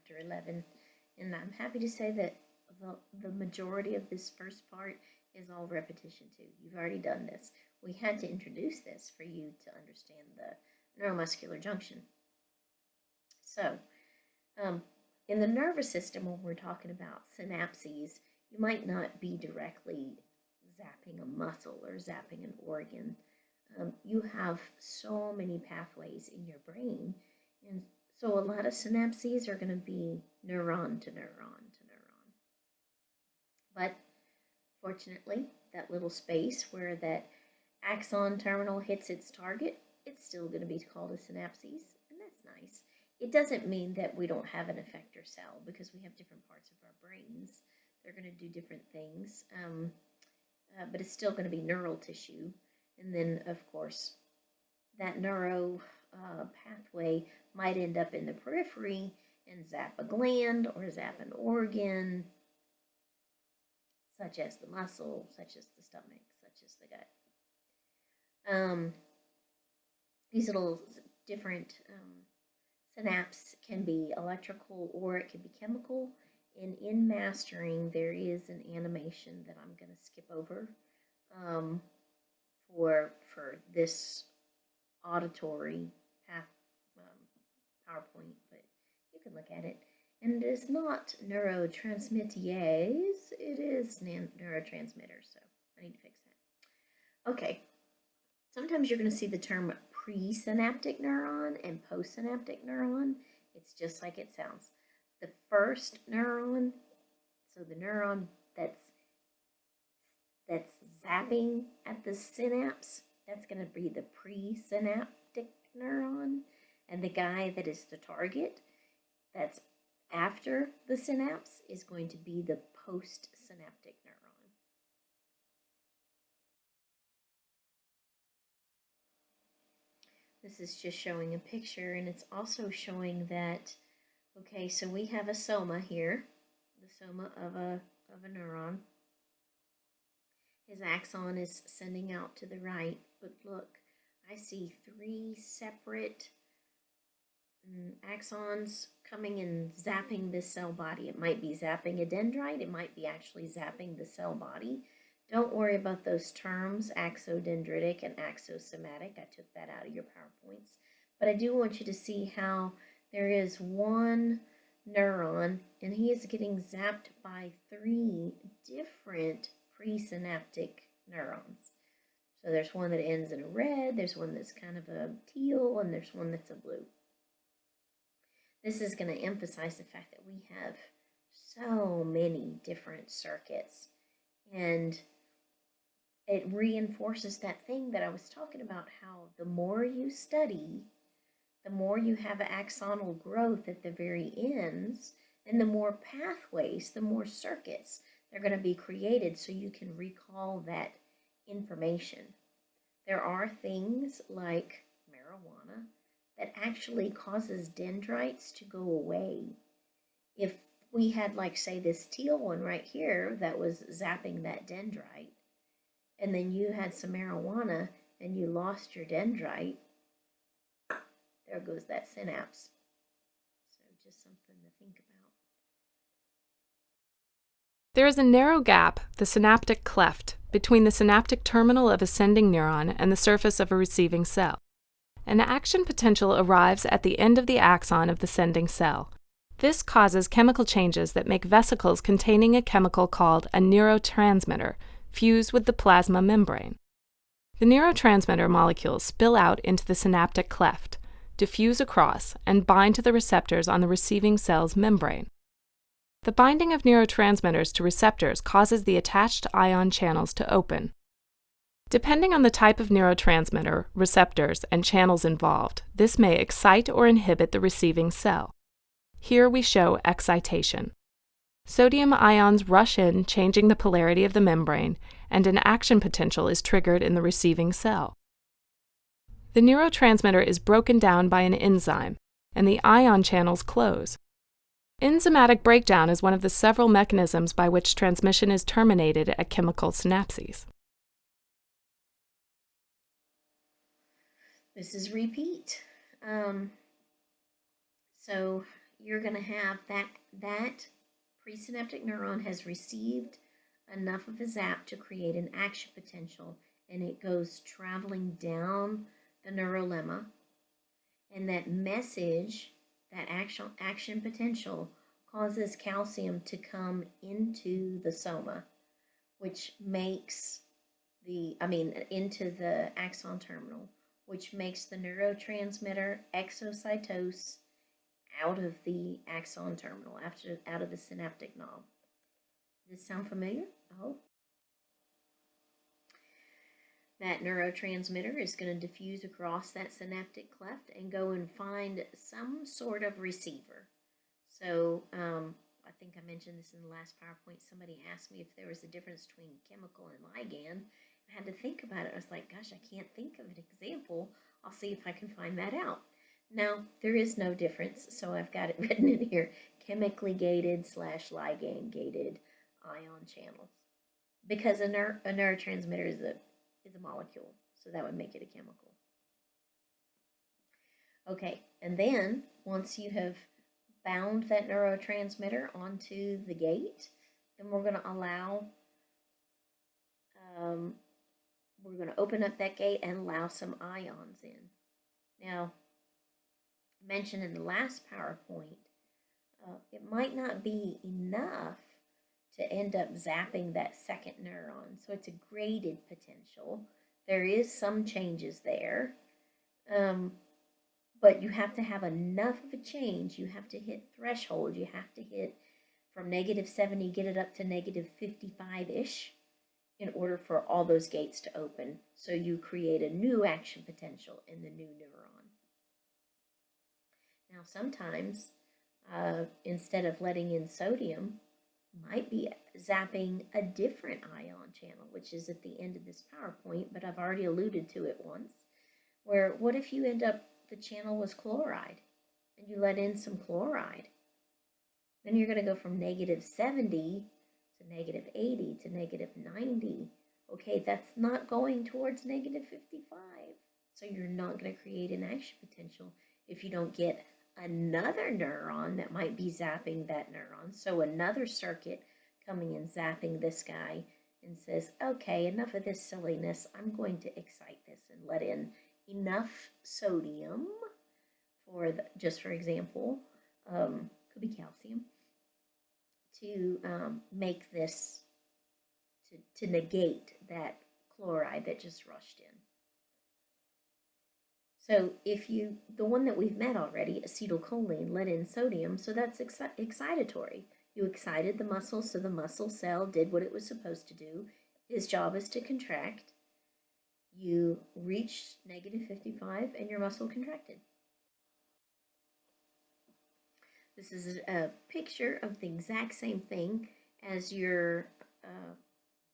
chapter 11, and I'm happy to say that the majority of this first part is all repetition too. You've already done this. We had to introduce this for you to understand the neuromuscular junction. So, in the nervous system, when we're talking about synapses, you might not be directly zapping a muscle or zapping an organ. You have so many pathways in your brain, and so a lot of synapses are going to be neuron to neuron to neuron. But fortunately, that little space where that axon terminal hits its target, it's still going to be called a synapses, and that's nice. It doesn't mean that we don't have an effector cell, because we have different parts of our brains. They're going to do different things, but it's still going to be neural tissue. And then, of course, that neuro pathway might end up in the periphery and zap a gland or zap an organ, such as the muscle, such as the stomach, such as the gut. These little different synapse can be electrical or it can be chemical. And in mastering, there is an animation that I'm going to skip over for this auditory PowerPoint, but you can look at it. And it is not neurotransmitters, it is neurotransmitters, so I need to fix that. Okay, sometimes you're going to see the term presynaptic neuron and postsynaptic neuron. It's just like it sounds. The first neuron, so the neuron that's zapping at the synapse, that's going to be the presynaptic neuron. And the guy that is the target, that's after the synapse, is going to be the postsynaptic neuron. This is just showing a picture, and it's also showing that, okay, so we have a soma here, the soma of a neuron. His axon is sending out to the right, but look, I see 3 separate axons coming and zapping this cell body. It might be zapping a dendrite, it might be actually zapping the cell body. Don't worry about those terms, axodendritic and axosomatic. I took that out of your PowerPoints. But I do want you to see how there is one neuron, and he is getting zapped by 3 different presynaptic neurons. So there's one that ends in a red, there's one that's kind of a teal, and there's one that's a blue. This is going to emphasize the fact that we have so many different circuits, and it reinforces that thing that I was talking about, how the more you study, the more you have axonal growth at the very ends, and the more pathways, the more circuits they're going to be created so you can recall that information. There are things like marijuana that actually causes dendrites to go away. If we had, like, say, this teal one right here that was zapping that dendrite, and then you had some marijuana and you lost your dendrite, there goes that synapse. So just something to think about. There is a narrow gap, the synaptic cleft, between the synaptic terminal of a sending neuron and the surface of a receiving cell. An action potential arrives at the end of the axon of the sending cell. This causes chemical changes that make vesicles containing a chemical called a neurotransmitter fuse with the plasma membrane. The neurotransmitter molecules spill out into the synaptic cleft, diffuse across, and bind to the receptors on the receiving cell's membrane. The binding of neurotransmitters to receptors causes the attached ion channels to open. Depending on the type of neurotransmitter, receptors, and channels involved, this may excite or inhibit the receiving cell. Here we show excitation. Sodium ions rush in, changing the polarity of the membrane, and an action potential is triggered in the receiving cell. The neurotransmitter is broken down by an enzyme, and the ion channels close. Enzymatic breakdown is one of the several mechanisms by which transmission is terminated at chemical synapses. This is repeat. So you're going to have that presynaptic neuron has received enough of a zap to create an action potential, and it goes traveling down the neurolemma, and that message, that action potential, causes calcium to come into the soma, which makes into the axon terminal, which makes the neurotransmitter exocytose out of the axon terminal, out of the synaptic knob. Does this sound familiar? I hope. That neurotransmitter is going to diffuse across that synaptic cleft and go and find some sort of receiver. So I think I mentioned this in the last PowerPoint. Somebody asked me if there was a difference between chemical and ligand. I had to think about it. I was like, gosh, I can't think of an example. I'll see if I can find that out. No, there is no difference, so I've got it written in here. Chemically gated / ligand gated ion channels. Because a neurotransmitter is a molecule, so that would make it a chemical. Okay, and then once you have bound that neurotransmitter onto the gate, then we're going to allow, we're going to open up that gate and allow some ions in. Now, I mentioned in the last PowerPoint, it might not be enough to end up zapping that second neuron. So it's a graded potential. There is some changes there, but you have to have enough of a change. You have to hit threshold. You have to hit from -70, get it up to -55-ish in order for all those gates to open. So you create a new action potential in the new neuron. Now sometimes, instead of letting in sodium, might be zapping a different ion channel, which is at the end of this PowerPoint, but I've already alluded to it once, where what if you end up, the channel was chloride, and you let in some chloride? Then you're going to go from -70 to -80 to -90. Okay, that's not going towards -55. So you're not going to create an action potential if you don't get another neuron that might be zapping that neuron. So another circuit coming and zapping this guy and says, okay, enough of this silliness. I'm going to excite this and let in enough sodium for, just for example, could be calcium, to make this, to negate that chloride that just rushed in. So if you, the one that we've met already, acetylcholine, let in sodium, so that's excitatory. You excited the muscle, so the muscle cell did what it was supposed to do. His job is to contract. You reached -55 and your muscle contracted. This is a picture of the exact same thing as your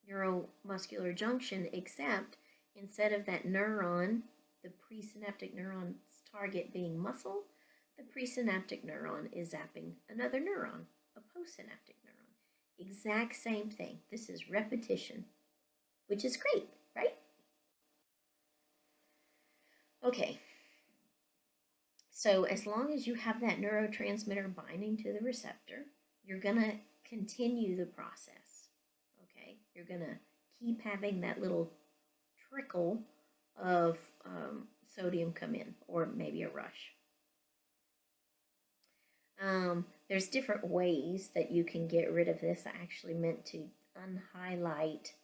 neuromuscular junction, except instead of that neuron, the presynaptic neuron's target being muscle, the presynaptic neuron is zapping another neuron, a postsynaptic neuron. Exact same thing. This is repetition, which is great, right? Okay. So as long as you have that neurotransmitter binding to the receptor, you're going to continue the process, okay? You're going to keep having that little trickle of sodium come in, or maybe a rush. There's different ways that you can get rid of this. I actually meant to unhighlight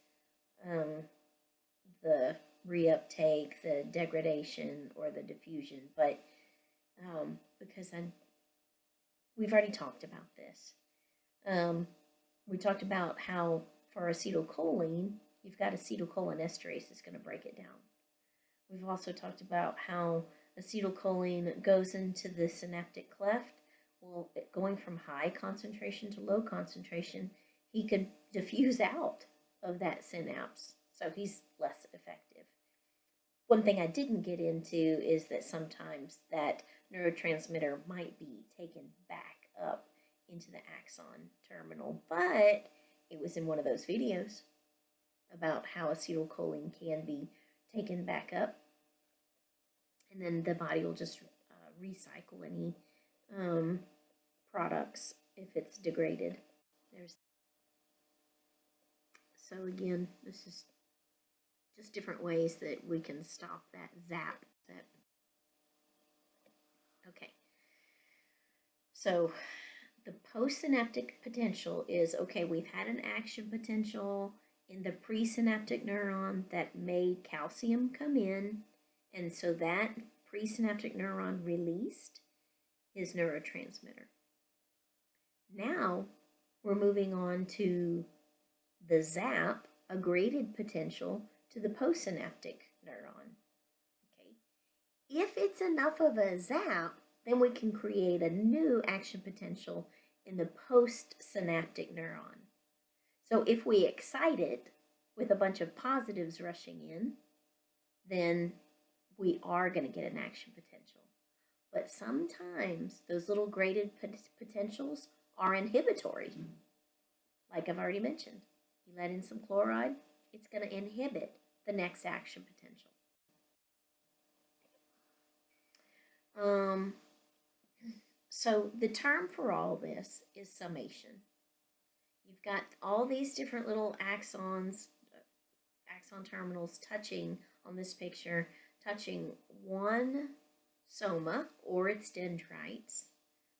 the reuptake, the degradation, or the diffusion, but because we've already talked about this. We talked about how for acetylcholine, you've got acetylcholinesterase is going to break it down. We've also talked about how acetylcholine goes into the synaptic cleft. Well, going from high concentration to low concentration, he could diffuse out of that synapse, so he's less effective. One thing I didn't get into is that sometimes that neurotransmitter might be taken back up into the axon terminal, but it was in one of those videos about how acetylcholine can be taken back up, and then the body will just recycle any products if it's degraded. So again, this is just different ways that we can stop that zap. Okay. So the postsynaptic potential is, okay, we've had an action potential in the presynaptic neuron that made calcium come in, and so that presynaptic neuron released his neurotransmitter. Now we're moving on to the zap, a graded potential to the postsynaptic neuron. Okay. If it's enough of a zap, then we can create a new action potential in the postsynaptic neuron. So if we excite it with a bunch of positives rushing in, then we are going to get an action potential. But sometimes those little graded potentials are inhibitory. Like I've already mentioned, you let in some chloride, it's going to inhibit the next action potential. So the term for all this is summation. You've got all these different little axons, axon terminals touching on this picture, touching one soma or its dendrites,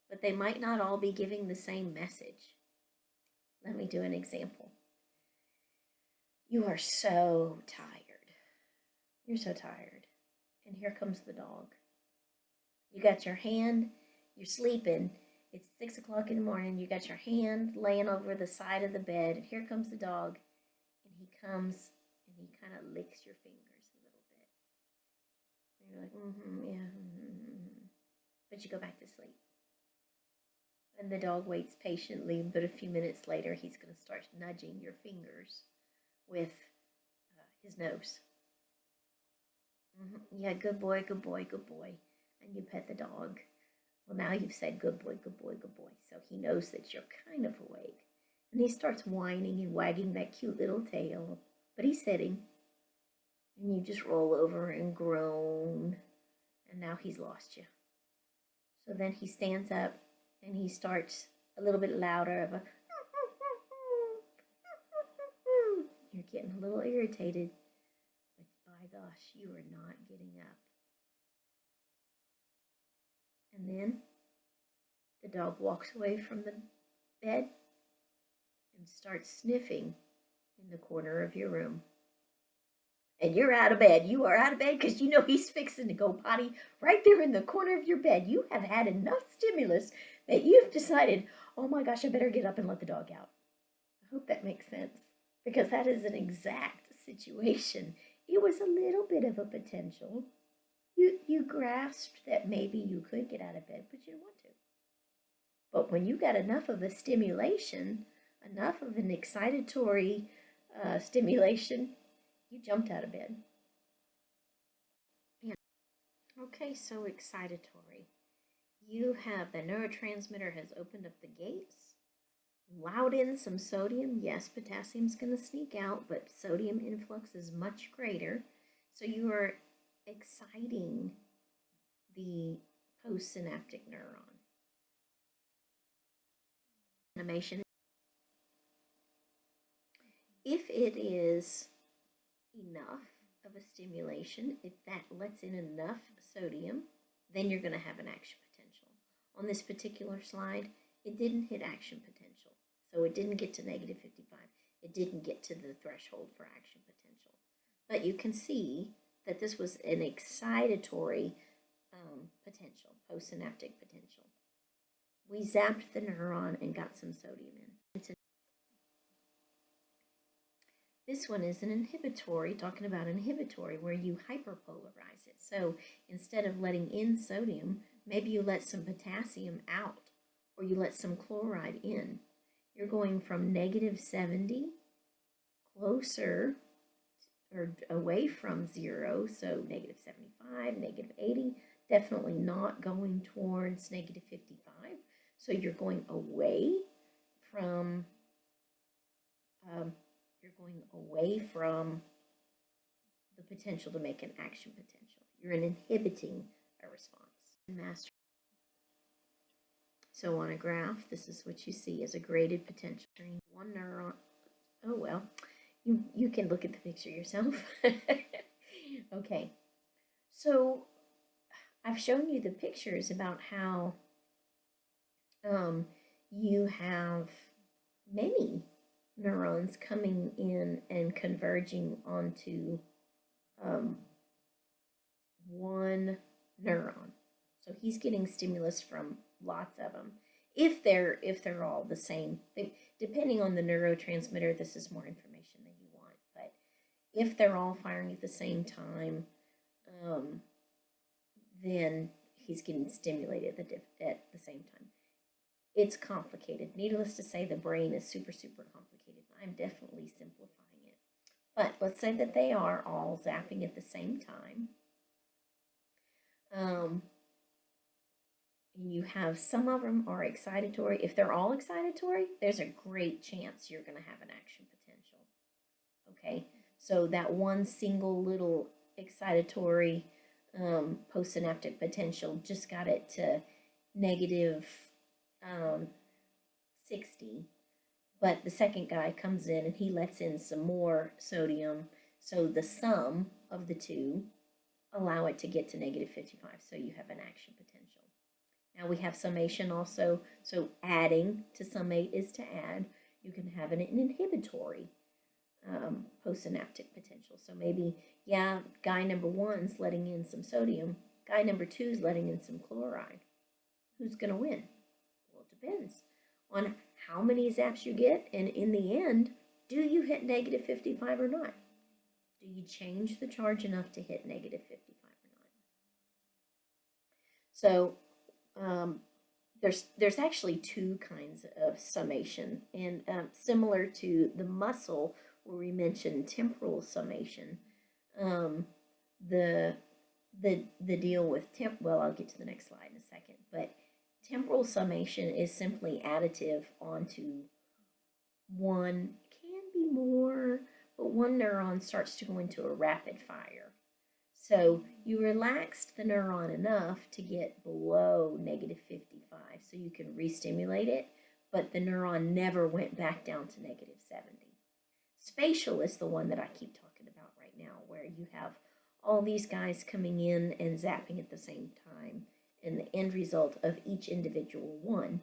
but they might not all be giving the same message. Let me do an example. You are so tired. You're so tired. And here comes the dog. You got your hand, you're sleeping. It's 6 o'clock in the morning. You got your hand laying over the side of the bed. And here comes the dog. And he comes and he kind of licks your fingers a little bit. And you're like, yeah. But you go back to sleep. And the dog waits patiently, but a few minutes later, he's going to start nudging your fingers with his nose. Yeah, good boy, good boy, good boy. And you pet the dog. Well, now you've said good boy, good boy, good boy. So he knows that you're kind of awake. And he starts whining and wagging that cute little tail. But he's sitting. And you just roll over and groan. And now he's lost you. So then he stands up and he starts a little bit louder of a you're getting a little irritated. But by gosh, you are not getting up. And then the dog walks away from the bed and starts sniffing in the corner of your room. And you're out of bed. You are out of bed because you know he's fixing to go potty right there in the corner of your bed. You have had enough stimulus that you've decided, oh my gosh, I better get up and let the dog out. I hope that makes sense because that is an exact situation. It was a little bit of a potential. You grasped that maybe you could get out of bed, but you didn't want to. But when you got enough of a stimulation, enough of an excitatory stimulation, you jumped out of bed. Yeah. Okay, so excitatory. You have the neurotransmitter has opened up the gates, allowed in some sodium. Yes, potassium's going to sneak out, but sodium influx is much greater. So you are exciting the postsynaptic neuron. Animation. If it is enough of a stimulation, if that lets in enough sodium, then you're going to have an action potential. On this particular slide, it didn't hit action potential. So it didn't get to negative 55. It didn't get to the threshold for action potential. But you can see that this was an excitatory potential, postsynaptic potential. We zapped the neuron and got some sodium in. This one is an inhibitory, talking about inhibitory, where you hyperpolarize it. So instead of letting in sodium, maybe you let some potassium out, or you let some chloride in. You're going from negative 70 closer or away from 0, so negative 75, negative 80, definitely not going towards negative 55. So you're going away from the potential to make an action potential. You're inhibiting a response. So on a graph, this is what you see as a graded potential. One neuron. Oh, well, you can look at the picture yourself. Okay, so I've shown you the pictures about how you have many neurons coming in and converging onto one neuron. So he's getting stimulus from lots of them. If they're all the same, depending on the neurotransmitter, this is more information than you want. But if they're all firing at the same time, then he's getting stimulated at the same time. It's complicated. Needless to say, the brain is super, super complicated. I'm definitely simplifying it. But let's say that they are all zapping at the same time. You have some of them are excitatory. If they're all excitatory, there's a great chance you're going to have an action potential. Okay, so that one single little excitatory postsynaptic potential just got it to negative 60, but the second guy comes in and he lets in some more sodium, so the sum of the two allow it to get to negative 55, so you have an action potential. Now we have summation also, so adding to summate is to add. You can have an inhibitory postsynaptic potential. So maybe, yeah, guy number one's letting in some sodium, guy number two's letting in some chloride. Who's going to win? Well, it depends on how many zaps you get, and in the end, do you hit negative 55 or not? Do you change the charge enough to hit negative 55 or not? So there's actually two kinds of summation, and similar to the muscle where we mentioned temporal summation, the deal with well, I'll get to the next slide in a second, but temporal summation is simply additive onto one, can be more, but one neuron starts to go into a rapid fire. So you relaxed the neuron enough to get below negative 55, so you can re-stimulate it, but the neuron never went back down to negative 70. Spatial is the one that I keep talking about right now, where you have all these guys coming in and zapping at the same time, and the end result of each individual one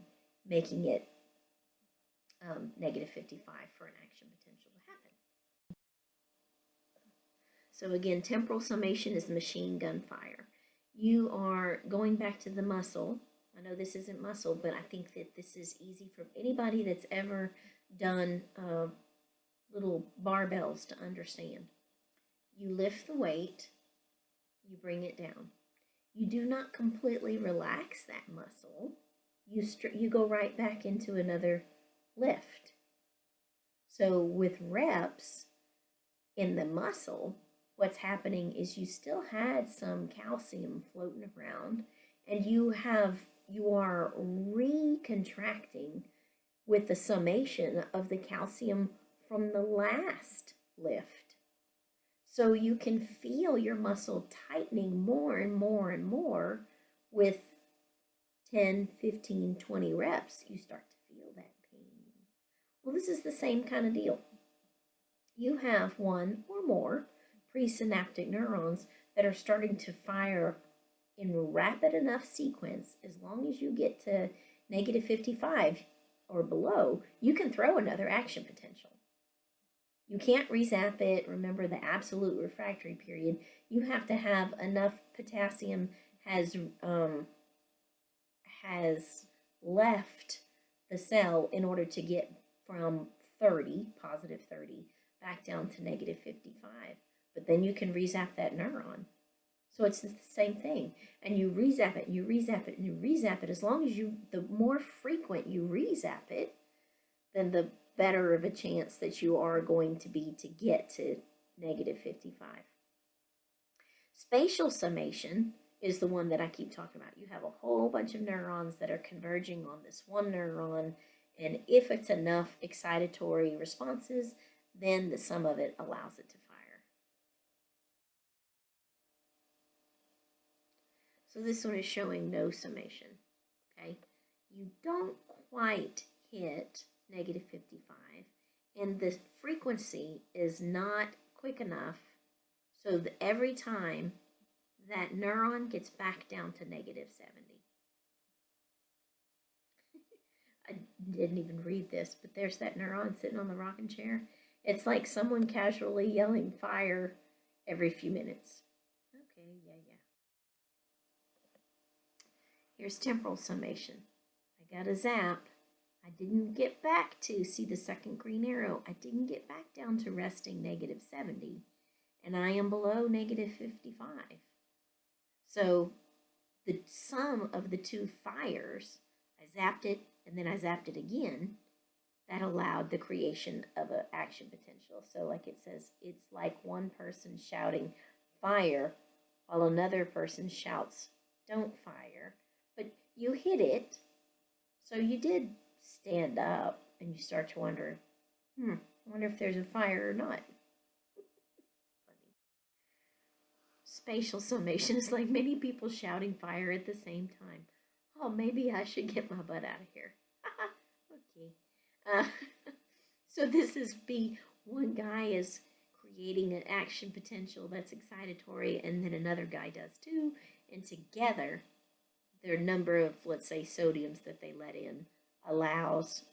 making it negative 55 for an action potential to happen. So again, temporal summation is machine gun fire. You are going back to the muscle. I know this isn't muscle, but I think that this is easy for anybody that's ever done little barbells to understand. You lift the weight, you bring it down. You do not completely relax that muscle. You go right back into another lift. So with reps in the muscle, what's happening is you still had some calcium floating around, and you are recontracting with the summation of the calcium from the last lift. So you can feel your muscle tightening more and more and more with 10, 15, 20 reps. You start to feel that pain. Well, this is the same kind of deal. You have one or more presynaptic neurons that are starting to fire in rapid enough sequence. As long as you get to negative 55 or below, you can throw another action potential. You can't rezap it. Remember the absolute refractory period. You have to have enough potassium has left the cell in order to get from 30, positive 30, back down to negative 55. But then you can rezap that neuron. So it's the same thing. And you rezap it, and you rezap it, and you rezap it. As long as the more frequent you rezap it, then the better of a chance that you are going to be to get to negative 55. Spatial summation is the one that I keep talking about. You have a whole bunch of neurons that are converging on this one neuron, and if it's enough excitatory responses, then the sum of it allows it to fire. So this one is showing no summation, okay? you don't quite hit negative 55, and the frequency is not quick enough so that every time that neuron gets back down to negative 70. I didn't even read this, but there's that neuron sitting on the rocking chair. It's like someone casually yelling fire every few minutes. Okay, yeah. Here's temporal summation. I got a zap. I didn't get back to, see the second green arrow, I didn't get back down to resting negative 70, and I am below negative 55. So the sum of the two fires, I zapped it and then I zapped it again, that allowed the creation of an action potential. So like it says, it's like one person shouting fire while another person shouts don't fire. But you hit it, so you did stand up, and you start to wonder, I wonder if there's a fire or not. Funny. Spatial summation is like many people shouting fire at the same time. Oh, maybe I should get my butt out of here. Okay. So this is B. One guy is creating an action potential that's excitatory, and then another guy does too, and together their number of, let's say, sodiums that they let in allows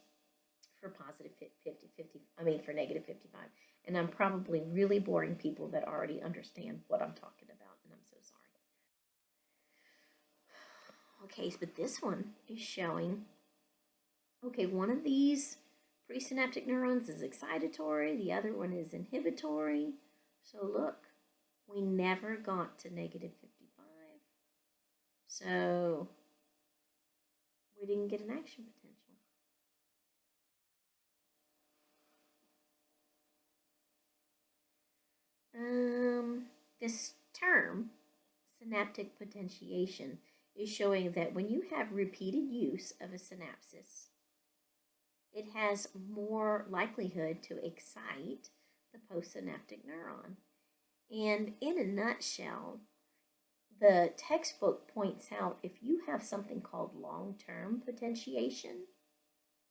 for positive 50, for negative 55. And I'm probably really boring people that already understand what I'm talking about, and I'm so sorry. Okay, but this one is showing, okay, one of these presynaptic neurons is excitatory, the other one is inhibitory. So look, we never got to negative 55. So we didn't get an action potential. This term, synaptic potentiation, is showing that when you have repeated use of a synapses, it has more likelihood to excite the postsynaptic neuron. And in a nutshell, the textbook points out if you have something called long-term potentiation,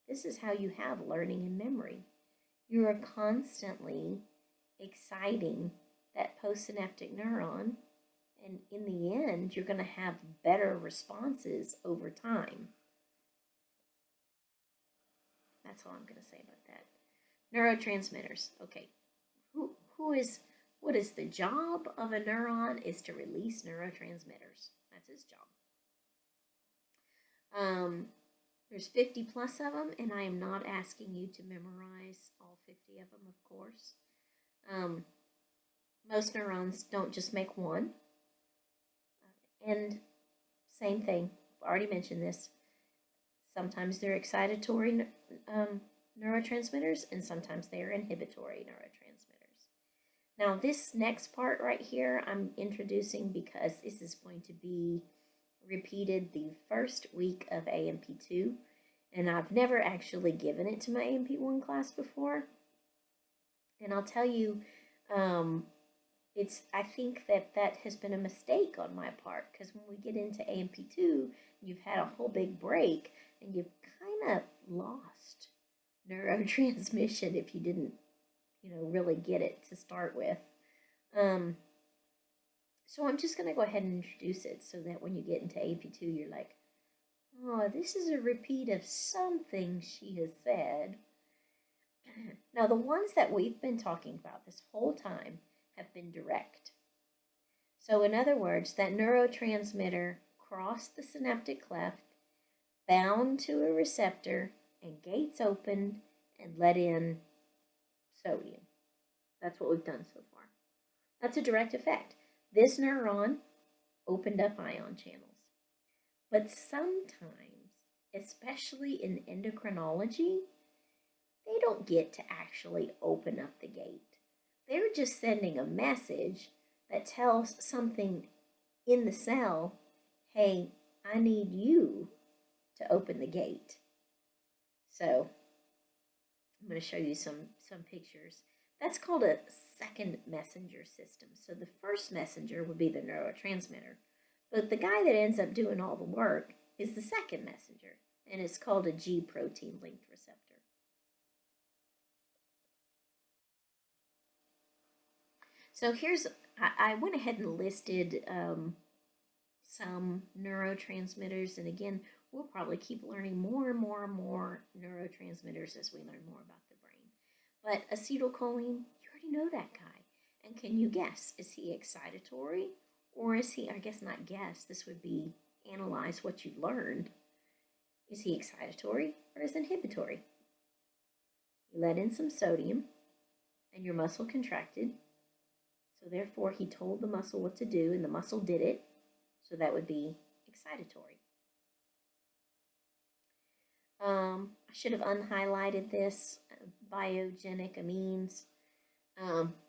this is how you have learning and memory. You are constantly exciting that postsynaptic neuron, and in the end, you're going to have better responses over time. That's all I'm going to say about that. Neurotransmitters. Okay, what is the job of a neuron is to release neurotransmitters. That's his job. There's 50 plus of them, and I am not asking you to memorize all 50 of them, of course. Most neurons don't just make one. And same thing, I've already mentioned this. Sometimes they're excitatory neurotransmitters, and sometimes they are inhibitory neurotransmitters. Now, this next part right here I'm introducing because this is going to be repeated the first week of AMP2, and I've never actually given it to my AMP1 class before. And I'll tell you, I think that has been a mistake on my part, because when we get into AMP2, you've had a whole big break, and you've kind of lost neurotransmission if you didn't, really get it to start with. So I'm just going to go ahead and introduce it so that when you get into AMP2, you're like, oh, this is a repeat of something she has said. Now, the ones that we've been talking about this whole time have been direct. So in other words, that neurotransmitter crossed the synaptic cleft, bound to a receptor, and gates opened and let in sodium. That's what we've done so far. That's a direct effect. This neuron opened up ion channels. But sometimes, especially in endocrinology, they don't get to actually open up the gate. They're just sending a message that tells something in the cell, hey, I need you to open the gate. So I'm going to show you some pictures. That's called a second messenger system. So the first messenger would be the neurotransmitter. But the guy that ends up doing all the work is the second messenger. and it's called a G protein linked receptor. So I went ahead and listed some neurotransmitters, and again, we'll probably keep learning more and more and more neurotransmitters as we learn more about the brain. But acetylcholine, you already know that guy. And can you guess, is he excitatory, or is he, I guess not guess, this would be analyze what you've learned. Is he excitatory or is inhibitory? You let in some sodium and your muscle contracted. So therefore he told the muscle what to do and the muscle did it. So that would be excitatory. I should have unhighlighted this, biogenic amines,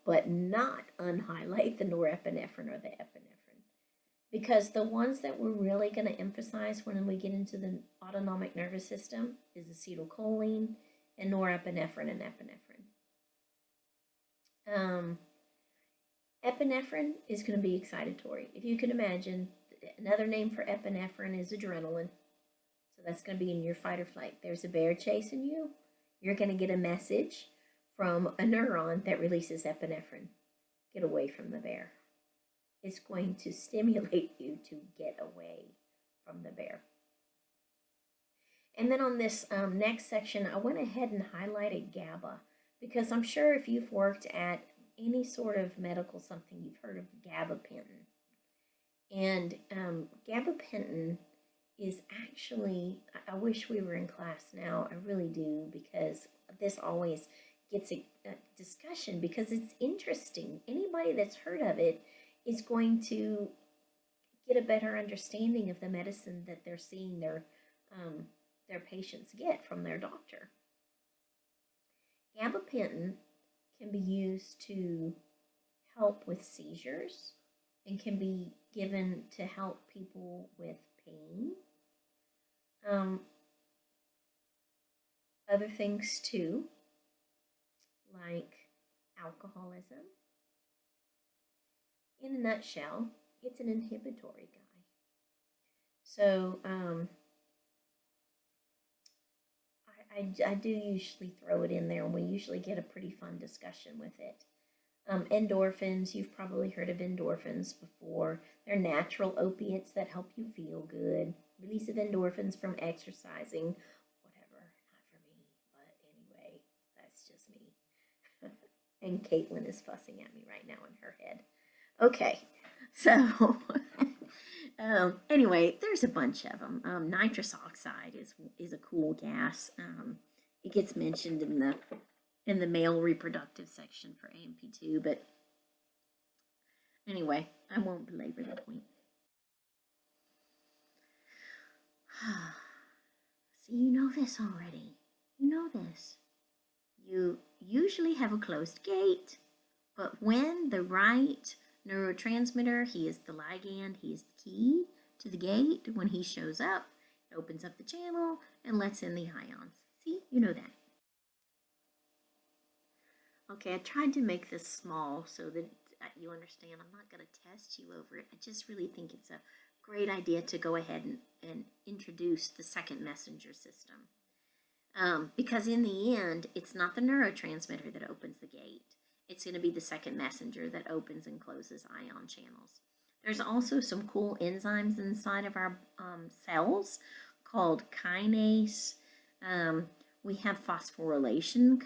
but not unhighlight the norepinephrine or the epinephrine. Because the ones that we're really going to emphasize when we get into the autonomic nervous system is acetylcholine and norepinephrine and epinephrine. Epinephrine is going to be excitatory. If you can imagine, another name for epinephrine is adrenaline. So that's going to be in your fight or flight. There's a bear chasing you. You're going to get a message from a neuron that releases epinephrine. Get away from the bear. It's going to stimulate you to get away from the bear. And then on this next section, I went ahead and highlighted GABA because I'm sure if you've worked at any sort of medical something, you've heard of gabapentin. And gabapentin is actually, I wish we were in class now, I really do, because this always gets a discussion because it's interesting. Anybody that's heard of it is going to get a better understanding of the medicine that they're seeing their patients get from their doctor. Gabapentin can be used to help with seizures and can be given to help people with pain. Other things too, like alcoholism. In a nutshell, it's an inhibitory guy. So I do usually throw it in there, and we usually get a pretty fun discussion with it. Endorphins, you've probably heard of endorphins before. They're natural opiates that help you feel good. Release of endorphins from exercising, whatever, not for me, but anyway, that's just me. And Caitlin is fussing at me right now in her head. Okay, so anyway, there's a bunch of them. Nitrous oxide is a cool gas. It gets mentioned in the male reproductive section for AMP2, but anyway, I won't belabor the point. See, you know this already. You know this. You usually have a closed gate, but when the right neurotransmitter, he is the ligand, he is the key to the gate, when he shows up, it opens up the channel and lets in the ions. See, you know that. Okay, I tried to make this small so that you understand. I'm not going to test you over it. I just really think it's a great idea to go ahead and introduce the second messenger system. Because in the end, it's not the neurotransmitter that opens the gate. It's going to be the second messenger that opens and closes ion channels. There's also some cool enzymes inside of our cells called kinase. We have phosphorylation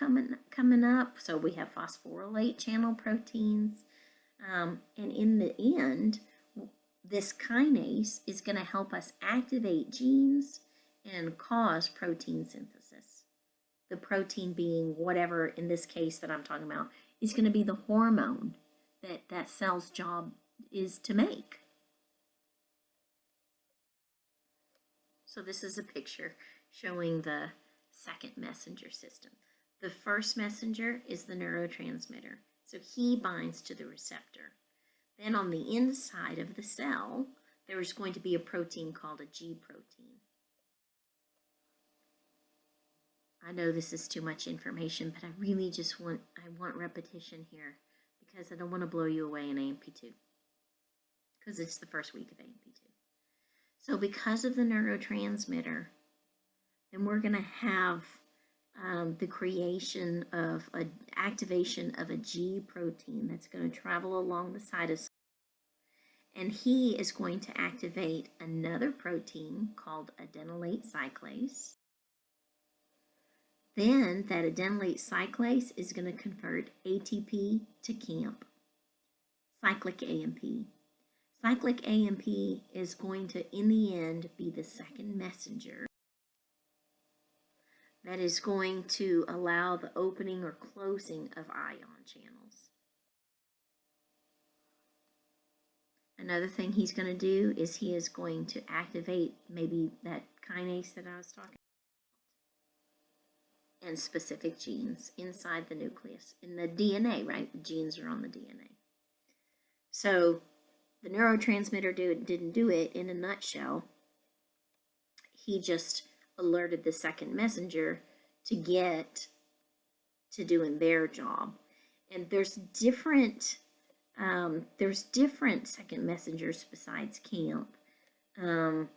coming up, so we have phosphorylate channel proteins. And in the end, this kinase is going to help us activate genes and cause protein synthesis. The protein being whatever, in this case that I'm talking about, is going to be the hormone that cell's job is to make. So this is a picture showing the second messenger system. The first messenger is the neurotransmitter. So he binds to the receptor. Then on the inside of the cell, there is going to be a protein called a G protein. I know this is too much information, but I really just want repetition here because I don't want to blow you away in AMP2 because it's the first week of AMP2. So because of the neurotransmitter, then we're going to have the creation of an activation of a G protein that's going to travel along the cytosol. And he is going to activate another protein called adenylate cyclase. Then that adenylate cyclase is going to convert ATP to CAMP, cyclic AMP. Cyclic AMP is going to, in the end, be the second messenger that is going to allow the opening or closing of ion channels. Another thing he's going to do is he is going to activate maybe that kinase that I was talking about and specific genes inside the nucleus. In the DNA, right? The genes are on the DNA. So the neurotransmitter didn't do it in a nutshell. He just alerted the second messenger to get to doing their job. And there's different second messengers besides CAMP. And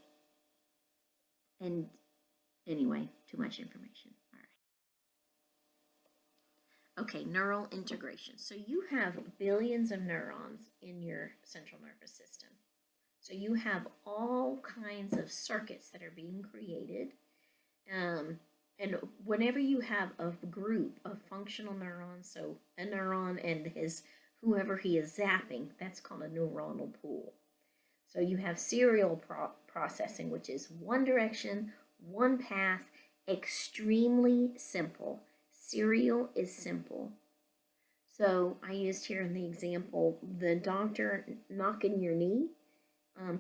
anyway, too much information. All right. Okay, neural integration. So you have billions of neurons in your central nervous system. So you have all kinds of circuits that are being created. And whenever you have a group of functional neurons, so a neuron and whoever he is zapping, that's called a neuronal pool. So you have serial processing, which is one direction, one path, extremely simple. Serial is simple. So I used here in the example, the doctor knocking your knee,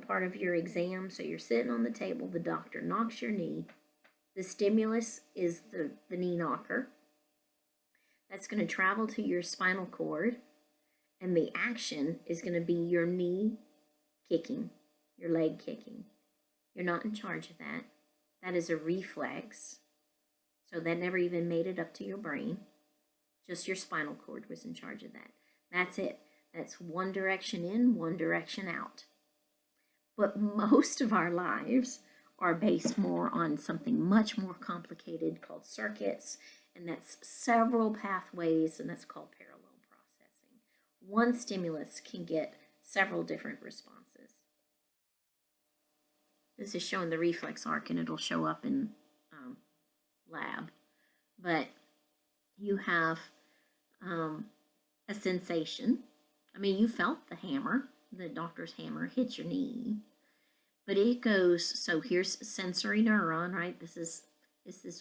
part of your exam. So you're sitting on the table, the doctor knocks your knee. The stimulus is the knee knocker. That's going to travel to your spinal cord, and the action is going to be your knee kicking, your leg kicking. You're not in charge of that. That is a reflex. So that never even made it up to your brain. Just your spinal cord was in charge of that. That's it. That's one direction in, one direction out. But most of our lives are based more on something much more complicated called circuits, and that's several pathways, and that's called parallel processing. One stimulus can get several different responses. This is showing the reflex arc, and it'll show up in lab. But you have a sensation. I mean, you felt the hammer, the doctor's hammer hit your knee. But it goes, so here's sensory neuron, right? This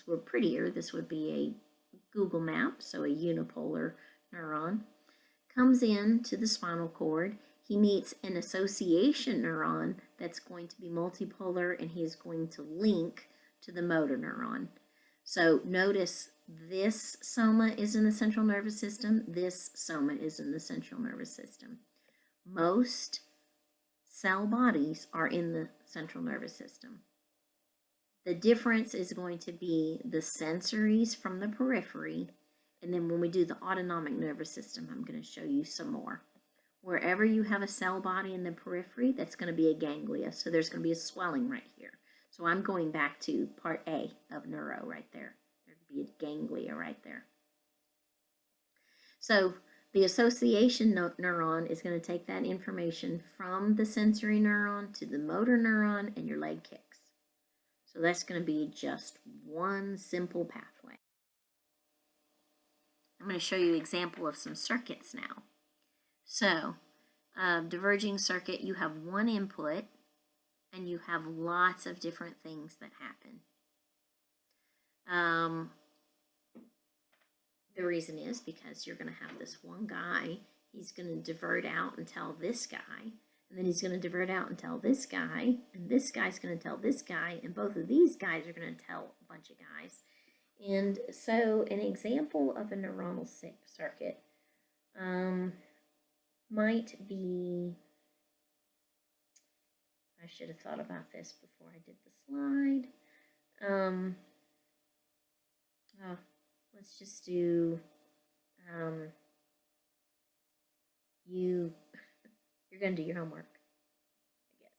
were prettier. This would be a Google map, so a unipolar neuron. Comes in to the spinal cord. He meets an association neuron that's going to be multipolar, and he's going to link to the motor neuron. So notice this soma is in the central nervous system. This soma is in the central nervous system. Most cell bodies are in the central nervous system. The difference is going to be the sensories from the periphery, and then when we do the autonomic nervous system, I'm going to show you some more. Wherever you have a cell body in the periphery, that's going to be a ganglia, so there's going to be a swelling right here. So I'm going back to part A of neuro right there. There'd be a ganglia right there. So the association neuron is going to take that information from the sensory neuron to the motor neuron, and your leg kicks. So that's going to be just one simple pathway. I'm going to show you an example of some circuits now. So, diverging circuit, you have one input, and you have lots of different things that happen. The reason is because you're going to have this one guy, he's going to divert out and tell this guy, and then he's going to divert out and tell this guy, and this guy's going to tell this guy, and both of these guys are going to tell a bunch of guys. And so an example of a neuronal circuit might be, I should have thought about this before I did the slide. Let's just do, you're going to do your homework, I guess.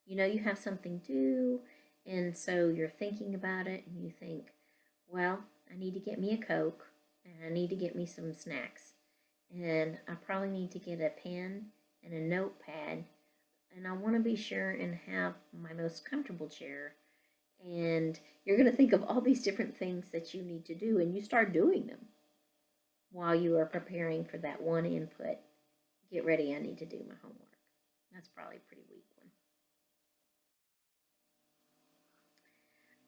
You know you have something due, And so you're thinking about it and you think, well, I need to get me a Coke and I need to get me some snacks. And I probably need to get a pen and a notepad. And I want to be sure and have my most comfortable chair. And you're going to think of all these different things that you need to do, and you start doing them while you are preparing for that one input. Get ready, I need to do my homework. That's probably a pretty weak one.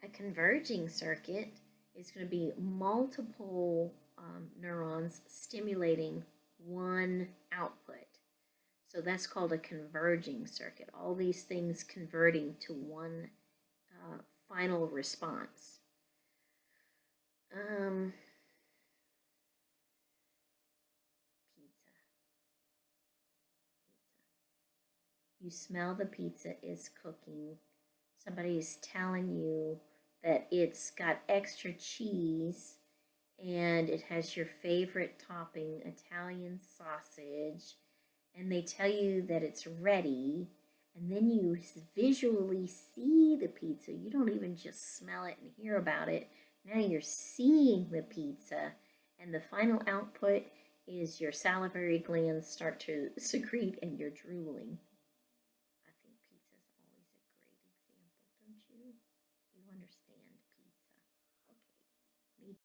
A converging circuit is going to be multiple neurons stimulating one output. So that's called a converging circuit. All these things converting to one final response. Pizza. You smell the pizza is cooking. Somebody's telling you that it's got extra cheese and it has your favorite topping, Italian sausage, and they tell you that it's ready, and then you visually see the pizza. You don't even just smell it and hear about it. Now you're seeing the pizza, and the final output is your salivary glands start to secrete and you're drooling. I think pizza is always a great example, don't you? You understand pizza. Okay.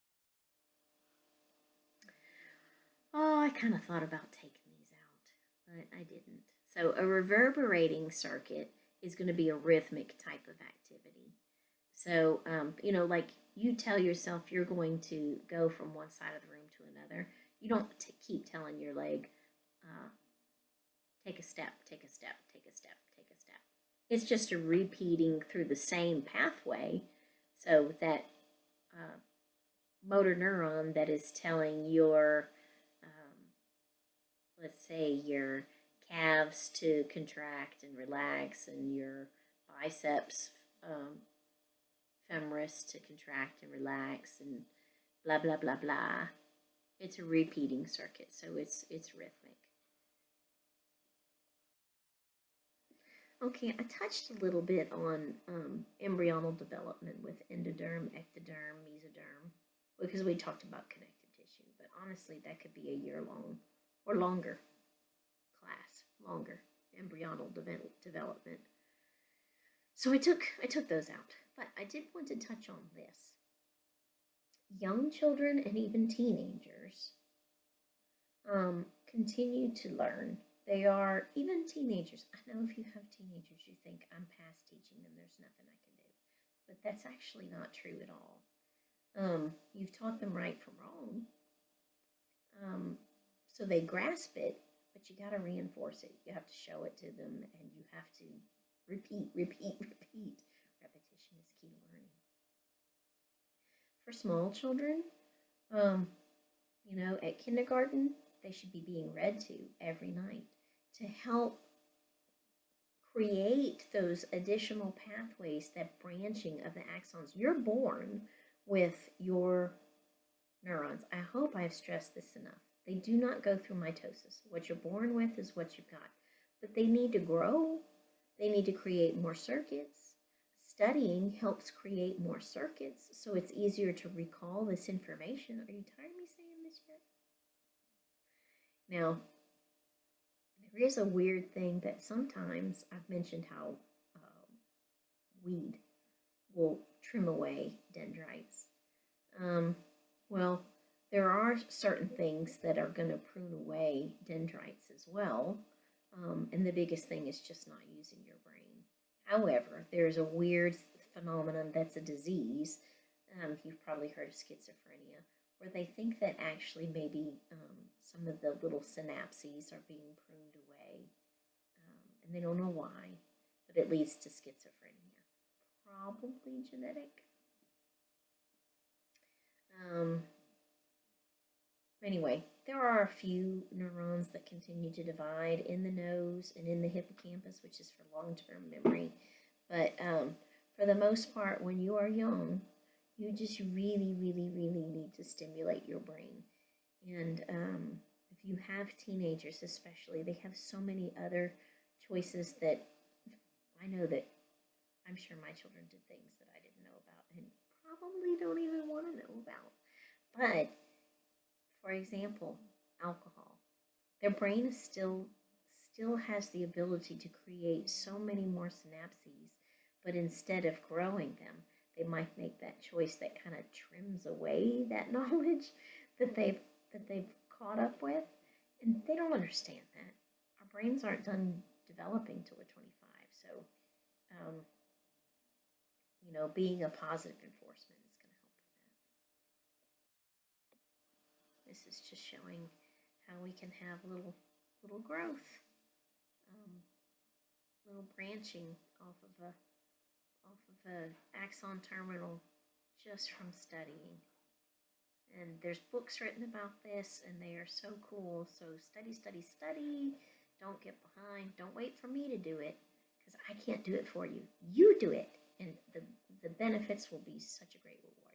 Oh, I kind of thought about taking these out, but I didn't. So a reverberating circuit is going to be a rhythmic type of activity. So, like you tell yourself you're going to go from one side of the room to another. You don't keep telling your leg, take a step, take a step, take a step, take a step. It's just a repeating through the same pathway. So that motor neuron that is telling your, let's say, your calves to contract and relax and your biceps femoris to contract and relax and blah blah blah blah. It's a repeating circuit, so it's rhythmic. Okay, I touched a little bit on embryonal development with endoderm, ectoderm, mesoderm, because we talked about connective tissue, but honestly that could be a year long or longer class, longer embryonal development. So I took those out, but I did want to touch on this. Young children and even teenagers continue to learn. They are, even teenagers, I know if you have teenagers, you think, I'm past teaching them, there's nothing I can do. But that's actually not true at all. You've taught them right from wrong. So they grasp it, but you got to reinforce it. You have to show it to them, and you have to repeat, repeat, repeat. Repetition is key to learning. For small children, at kindergarten, they should be being read to every night to help create those additional pathways, that branching of the axons. You're born with your neurons. I hope I've stressed this enough. They do not go through mitosis. What you're born with is what you've got. But they need to grow. They need to create more circuits. Studying helps create more circuits, so it's easier to recall this information. Are you tired of me saying this yet? Now, there is a weird thing that sometimes I've mentioned how weed will trim away dendrites. Well, there are certain things that are going to prune away dendrites as well, and the biggest thing is just not using your brain. However, there's a weird phenomenon that's a disease. You've probably heard of schizophrenia, where they think that actually maybe some of the little synapses are being pruned away, and they don't know why, but it leads to schizophrenia. Probably genetic. Anyway, there are a few neurons that continue to divide in the nose and in the hippocampus, which is for long-term memory. But for the most part, when you are young, you just really, really, really need to stimulate your brain. And if you have teenagers especially, they have so many other choices that I know that I'm sure my children did things that I didn't know about and probably don't even want to know about. But, for example, alcohol. Their brain is still has the ability to create so many more synapses, but instead of growing them, they might make that choice that kind of trims away that knowledge that they've caught up with, and they don't understand that. Our brains aren't done developing till we're 25, so being a positive enforcement is going to help with that. This is just showing how we can have little growth, little branching off of a axon terminal just from studying. And there's books written about this, and they are so cool. So study, study, study. Don't get behind. Don't wait for me to do it, because I can't do it for you. You do it, and the benefits will be such a great reward.